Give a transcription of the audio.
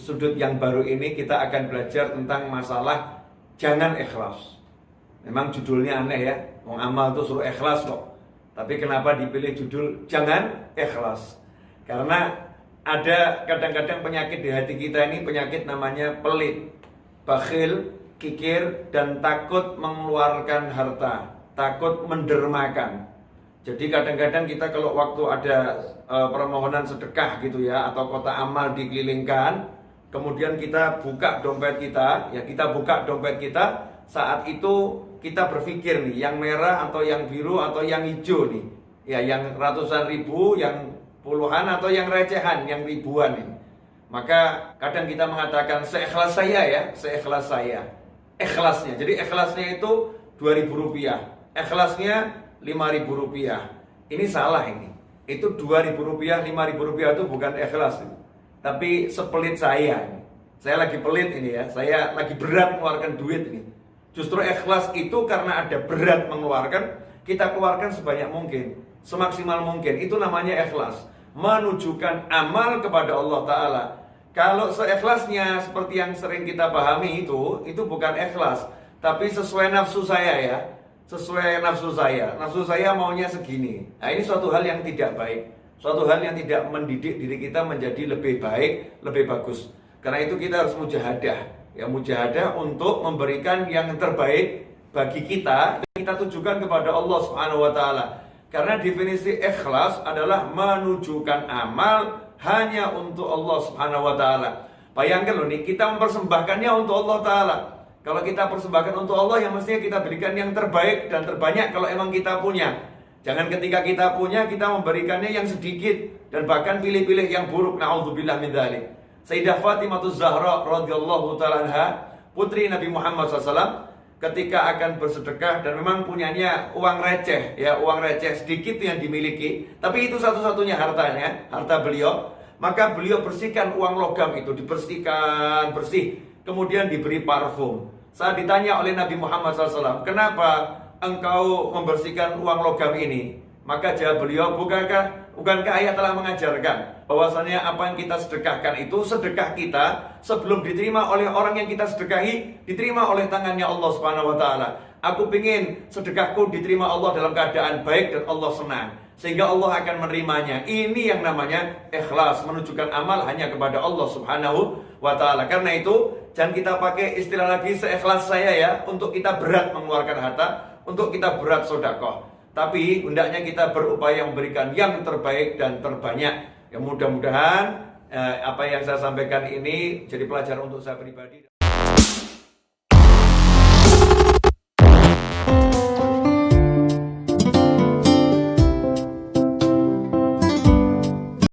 sudut yang baru ini kita akan belajar tentang masalah jangan ikhlas. Memang judulnya aneh ya, mau amal tuh suruh ikhlas kok. Tapi kenapa dipilih judul jangan ikhlas? Karena ada kadang-kadang penyakit di hati kita ini, penyakit namanya pelit, bakhil, kikir, dan takut mengeluarkan harta, takut mendermakan. Jadi kadang-kadang kita kalau waktu ada permohonan sedekah gitu ya, atau kotak amal dikelilingkan, kemudian kita buka dompet kita, saat itu kita berpikir nih, yang merah atau yang biru atau yang hijau nih, ya yang ratusan ribu, yang puluhan atau yang recehan, yang ribuan ini. Maka kadang kita mengatakan seikhlas saya ya, seikhlas saya. Ikhlasnya, jadi ikhlasnya itu 2.000 rupiah, ikhlasnya 5.000 rupiah. Ini salah ini. Itu 2.000 rupiah, 5.000 rupiah itu bukan ikhlas ini. Tapi sepelit saya ini. Saya lagi pelit ini ya, saya lagi berat mengeluarkan duit ini. Justru ikhlas itu karena ada berat mengeluarkan, kita keluarkan sebanyak mungkin, semaksimal mungkin. Itu namanya ikhlas, menunjukkan amal kepada Allah Ta'ala. Kalau seikhlasnya seperti yang sering kita pahami itu bukan ikhlas, tapi sesuai nafsu saya ya, sesuai nafsu saya. Nafsu saya maunya segini. Nah ini suatu hal yang tidak baik, suatu hal yang tidak mendidik diri kita menjadi lebih baik, lebih bagus. Karena itu kita harus mujahadah, ya mujahadah untuk memberikan yang terbaik bagi kita, yang kita tujukan kepada Allah Subhanahu wa Ta'ala. Karena definisi ikhlas adalah menunjukkan amal hanya untuk Allah Subhanahu wa Ta'ala. Bayangkan loh nih, kita mempersembahkannya untuk Allah Ta'ala. Kalau kita persembahkan untuk Allah, yang mestinya kita berikan yang terbaik dan terbanyak kalau emang kita punya. Jangan ketika kita punya, kita memberikannya yang sedikit dan bahkan pilih-pilih yang buruk. Na'udzubillah min dzalik. Sayyidah Fatimah Zahra radhiyallahu ta'ala anha, putri Nabi Muhammad SAW, ketika akan bersedekah dan memang punyanya uang receh, ya uang receh sedikit yang dimiliki, tapi itu satu-satunya hartanya, harta beliau, maka beliau bersihkan uang logam itu, dibersihkan bersih, kemudian diberi parfum. Saat ditanya oleh Nabi Muhammad SAW, kenapa engkau membersihkan uang logam ini? Maka jawab beliau, bukankah ayat telah mengajarkan bahwasanya apa yang kita sedekahkan itu, sedekah kita sebelum diterima oleh orang yang kita sedekahi, diterima oleh tangannya Allah Subhanahu wa Ta'ala. Aku ingin sedekahku diterima Allah dalam keadaan baik dan Allah senang, sehingga Allah akan menerimanya. Ini yang namanya ikhlas, menunjukkan amal hanya kepada Allah Subhanahu wa Ta'ala. Karena itu jangan kita pakai istilah lagi seikhlas saya ya, untuk kita berat mengeluarkan harta, untuk kita berat sedekah. Tapi hendaknya kita berupaya memberikan yang terbaik dan terbanyak. Ya mudah-mudahan apa yang saya sampaikan ini jadi pelajaran untuk saya pribadi.